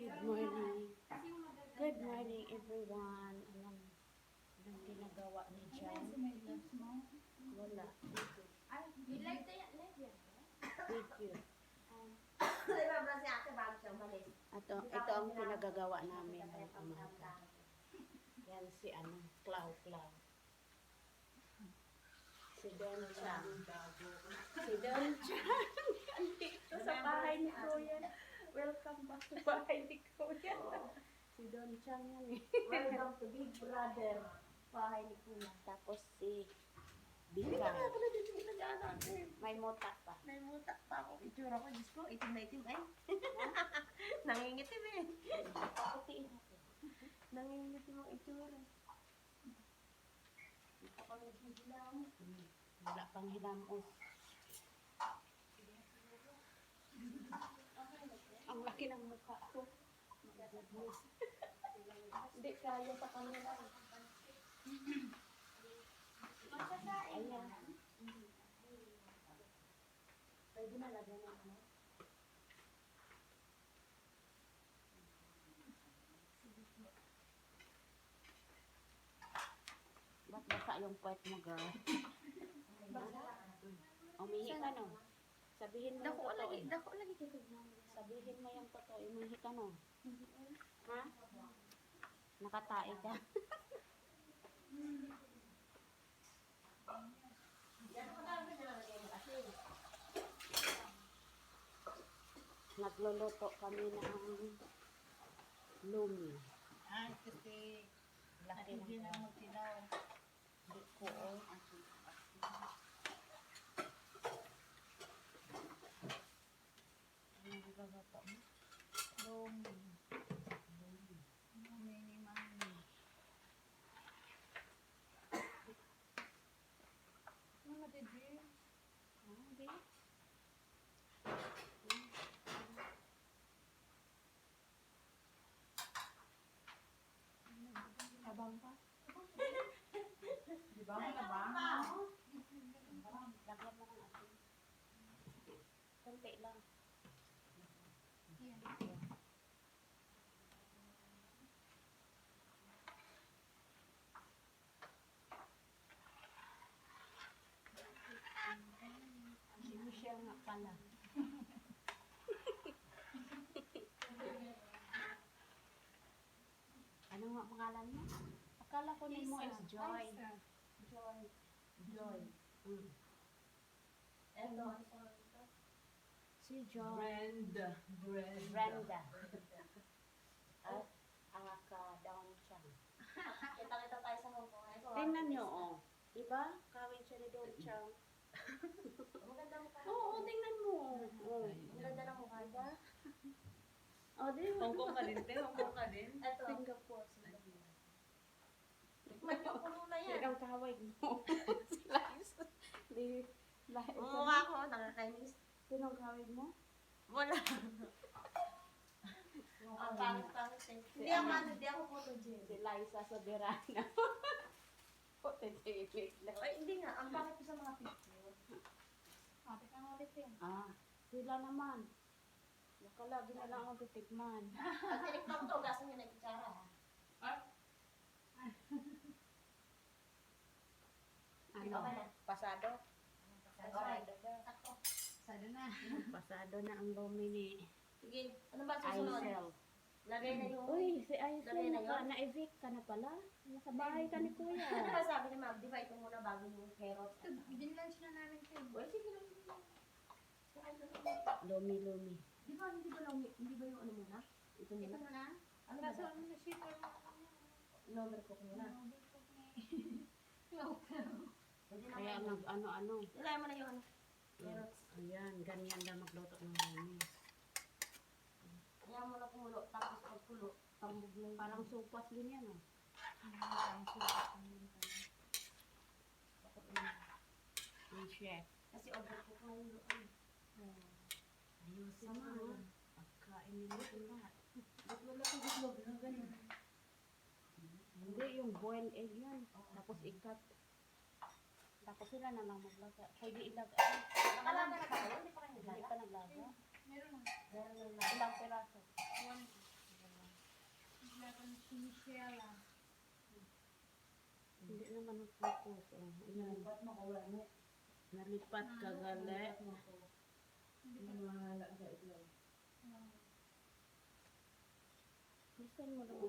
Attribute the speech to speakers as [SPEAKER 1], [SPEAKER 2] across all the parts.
[SPEAKER 1] Good morning. Good morning, everyone. Anong ginagawa ni Jan? Wala.
[SPEAKER 2] You like the live
[SPEAKER 1] Video.
[SPEAKER 3] Diba ba si ate bago siya umalis?
[SPEAKER 1] Ito ang pinagagawa namin ng umaga. Yan si Clau. Si Don Chan. Si Don Chan. Andito sa bahay ni Kuya. Welcome back sa bahay ni Kuya. Si Don Chan yan eh.
[SPEAKER 3] Welcome to Big Brother. Bahay ni Kuya.
[SPEAKER 1] Tapos si
[SPEAKER 3] Hindi
[SPEAKER 1] Bika.
[SPEAKER 3] ka ako nagsisimula dyan ate.
[SPEAKER 1] May muta pa.
[SPEAKER 3] May mutak pa ako. Itsura ko, Diyos ko, itim na itim ay. Nangingitim eh.
[SPEAKER 1] Paputiin natin.
[SPEAKER 3] Nangingitim ang itsura. Hindi ka pa nagsisimula.
[SPEAKER 1] Wala pang hinamos. Ang laki ng mukha ko. My goodness. Hindi kaya sa kanila. Ayan. Pwede na lagyan ng ano? Ba't basa yung puwet mo, girl? Umihi ka no? Sabihin mo yung totoo.
[SPEAKER 2] Dako lagi kay Kugma.
[SPEAKER 1] Sabihin mo yung totoo. Umihi ka no? Ha? Nakatae ka? Nagluluto kami ng lumi.
[SPEAKER 4] Kasi
[SPEAKER 1] Laki
[SPEAKER 4] hindi
[SPEAKER 1] ng
[SPEAKER 4] na magtinaw.
[SPEAKER 1] Hindi ko, oh. Ano niluluto mo?
[SPEAKER 4] Lumi. Lumi ni Mami. Mama, did you?
[SPEAKER 1] Hindi.
[SPEAKER 3] Abang pa.
[SPEAKER 4] Di ba? Malabang.
[SPEAKER 1] Lagyan mo ng asin. Kunti lang. Si Michelle nga pala. Ano nga pangalan mo? Akala ko name mo is Joy.
[SPEAKER 3] Joy.
[SPEAKER 1] Joy. Mm.
[SPEAKER 3] Eto, ano pa ito?
[SPEAKER 1] Si Joy.
[SPEAKER 4] Brenda.
[SPEAKER 1] Brenda. At ang down siya.
[SPEAKER 3] Kita-kita tayo sa Hong Kong. Ito,
[SPEAKER 1] Tingnan nyo, oh. Diba? Kawin siya ni Don Chang.
[SPEAKER 3] Maganda mo pa.
[SPEAKER 1] Oo, tingnan mo. Oh.
[SPEAKER 3] Ang ganda ng mukha niya.
[SPEAKER 1] Oh, di ba?
[SPEAKER 4] Hong Kong ka din, te? Hong Kong ka din?
[SPEAKER 3] Ito.
[SPEAKER 1] Singapore.
[SPEAKER 3] Tikman yung puno na yan.
[SPEAKER 1] Ang kaway mo. Sila is... Di...
[SPEAKER 3] Mukha ko, nakakainis.
[SPEAKER 1] Sinong kaway mo?
[SPEAKER 3] Wala. Ang pangit-pangit eh. Hindi ako photogenic.
[SPEAKER 1] Si Liza Soberano. Photogenic lang.
[SPEAKER 3] Ay, hindi nga. Ang pangit ko sa mga picture.
[SPEAKER 2] Ate ka nga ulit yun.
[SPEAKER 1] Sila naman. Baka lagi na lang ako titigman.
[SPEAKER 3] Pag tinikman ko, gasan niya na itsara ha.
[SPEAKER 1] Ano?
[SPEAKER 3] Okay na.
[SPEAKER 1] Pasado?
[SPEAKER 3] Pasado na. Ako.
[SPEAKER 4] Sada na.
[SPEAKER 1] Pasado na ang lumi ni
[SPEAKER 3] Sige, ano ba susunod?
[SPEAKER 1] Aisel.
[SPEAKER 3] Lagay na yung...
[SPEAKER 1] Uy, si Aisel,
[SPEAKER 3] Lagay na yun?
[SPEAKER 1] na-evict ka na pala. Nasa bahay ka ni Kuya.
[SPEAKER 3] Ano ba sabi ni Ma'am? Di ba ito muna bago yung carrots?
[SPEAKER 2] Dinlunch na namin ito.
[SPEAKER 3] Uy, sige lang.
[SPEAKER 1] Lumi.
[SPEAKER 3] Di ba, hindi ba yung ano muna? Ito
[SPEAKER 2] Ito
[SPEAKER 3] muna?
[SPEAKER 2] mo na.
[SPEAKER 3] Ano ba?
[SPEAKER 2] Kaso ano na shit or
[SPEAKER 3] Number ko muna. Pwede na
[SPEAKER 1] Kaya
[SPEAKER 3] kayo.
[SPEAKER 1] ano.
[SPEAKER 3] Nilay mo na yung ano. Carrots.
[SPEAKER 1] Ayan, ganyan lang magluto ng lumi.
[SPEAKER 3] Kaya mo na kumulo. Tapos pag kulo, tambog na yung...
[SPEAKER 1] Parang sopas din yan, oh. Yung chef.
[SPEAKER 3] Kasi overcook na yung ano.
[SPEAKER 1] Ayusin mo, ha? Pagkain nila yung lahat.
[SPEAKER 3] Ba't wala kong itlog na ganun?
[SPEAKER 1] Hindi, yung boiled egg yan. Tapos ikat. Tapos sila na lang maglaga. Pwede ilagay.
[SPEAKER 3] Nakalaga na kayo? Hindi pa kayo
[SPEAKER 1] Hindi
[SPEAKER 3] naglaga?
[SPEAKER 1] pa naglaga.
[SPEAKER 2] Meron na.
[SPEAKER 3] Meron na lang.
[SPEAKER 1] Ilang piraso?
[SPEAKER 2] One. Meron si Michelle ah.
[SPEAKER 1] Hindi naman nag-focus. Oh, ayan.
[SPEAKER 4] Ba't makuwala?
[SPEAKER 1] Nalipat ka gali.
[SPEAKER 4] Wala sa ilo.
[SPEAKER 1] Listen mo naman.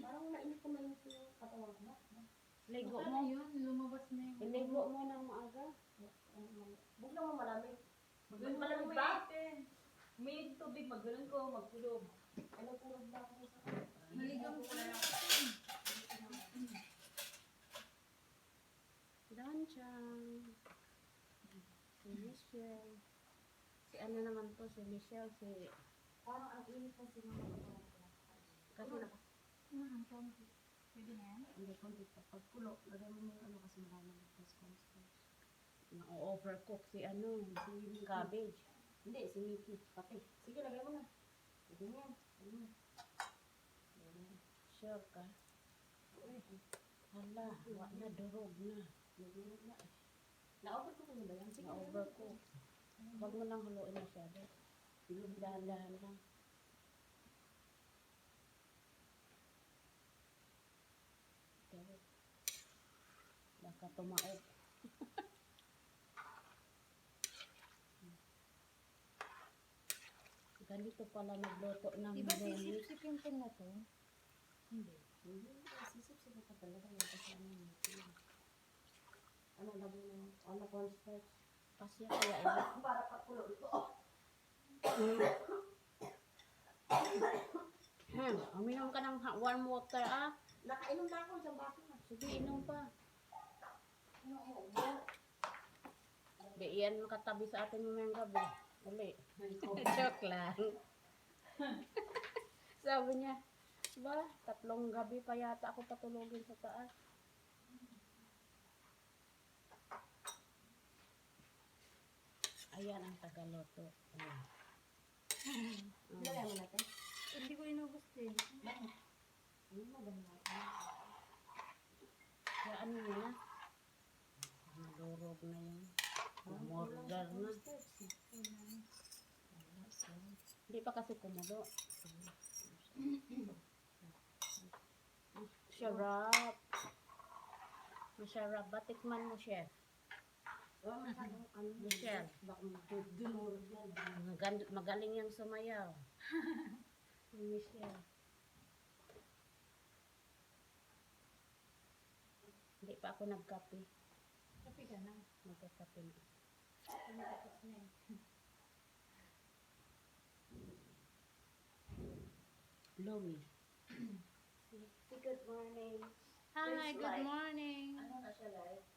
[SPEAKER 3] Parang mainit ko mainit yung katawan ko.
[SPEAKER 1] Ligo
[SPEAKER 2] Ano
[SPEAKER 1] mo.
[SPEAKER 2] yun? Lumabas na yung...
[SPEAKER 1] Iligo mo ng maaga.
[SPEAKER 3] Huwag naman malamig.
[SPEAKER 4] Magano'n
[SPEAKER 3] Malamig
[SPEAKER 4] mo
[SPEAKER 3] ba?
[SPEAKER 4] May tubig, magano'n ko, magkulog.
[SPEAKER 3] Ano tulog na ako sa kanila?
[SPEAKER 2] Maligang ko na lang.
[SPEAKER 1] Danchan. Si Michelle. Si ano naman to, si Michelle, si...
[SPEAKER 3] Parang ang init na sinunod ko.
[SPEAKER 1] Kasi
[SPEAKER 2] Konti. Pwede na yan?
[SPEAKER 3] Hindi, konti pa. Pag pulo, lagay mo yung ano kasi maraming response.
[SPEAKER 1] na-overcook si ano, si cabbage.
[SPEAKER 3] Hindi, si Mickey. Pati. Sige, lagay mo na. Lagay mo yan. Lagay mo. Lagay mo.
[SPEAKER 1] Sure ka? Hala, wala na, durog na.
[SPEAKER 3] Nagulog na eh. Na-over ko ba yan? Sige,
[SPEAKER 1] Na-overcook. Huwag mo nang haluin masyado. Dahan-dahan lang. Okay. Baka tumaob. Ganito pala nagluto ng
[SPEAKER 2] Di ba
[SPEAKER 1] mayonnaise.
[SPEAKER 2] sisip-sip yung pan na to?
[SPEAKER 3] Hindi. Hindi. Sisip-sip ka talaga yan kasi ano yun. Ano lagay mo? Ano cornstarch?
[SPEAKER 1] Pasya kaya ito.
[SPEAKER 3] Para papulo ito.
[SPEAKER 1] Uminom ka ng warm water ah.
[SPEAKER 3] Nakainom na ako sa baso na.
[SPEAKER 1] Sige, inom pa.
[SPEAKER 3] Ano?
[SPEAKER 1] Di yan makatabi sa atin mamayang gabi. Uli. Joke lang. Sabi niya, ba, 3 gabi pa yata ako patulogin sa taas. Ayan ang tagaloto. Ayan.
[SPEAKER 3] Lagay mo natin.
[SPEAKER 2] Hindi ko inubos din.
[SPEAKER 3] Bakit? Ano madami natin?
[SPEAKER 1] Kaya ano mo na? Nadurog na yun. Murder na. Hindi pa kasi kumulo. Masarap. Masarap. Batikman mo, chef.
[SPEAKER 3] Masyadong ano?
[SPEAKER 1] Michelle.
[SPEAKER 3] Baka dumurog yan.
[SPEAKER 1] Magaling yung sumayaw. Si Michelle. Hindi pa ako nagkape.
[SPEAKER 2] Kapi ka na.
[SPEAKER 1] Magkakape na.
[SPEAKER 2] Tumatapos na eh.
[SPEAKER 1] Lomi. Say good morning.
[SPEAKER 2] Hi, good morning.
[SPEAKER 3] Ano na siya like?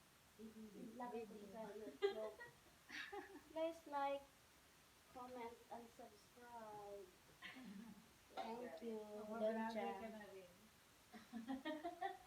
[SPEAKER 1] Lagay ko sa YouTube. Please like, comment, and subscribe. Thank you.
[SPEAKER 4] Mag-vlogger
[SPEAKER 1] Doncha.
[SPEAKER 4] ka na rin.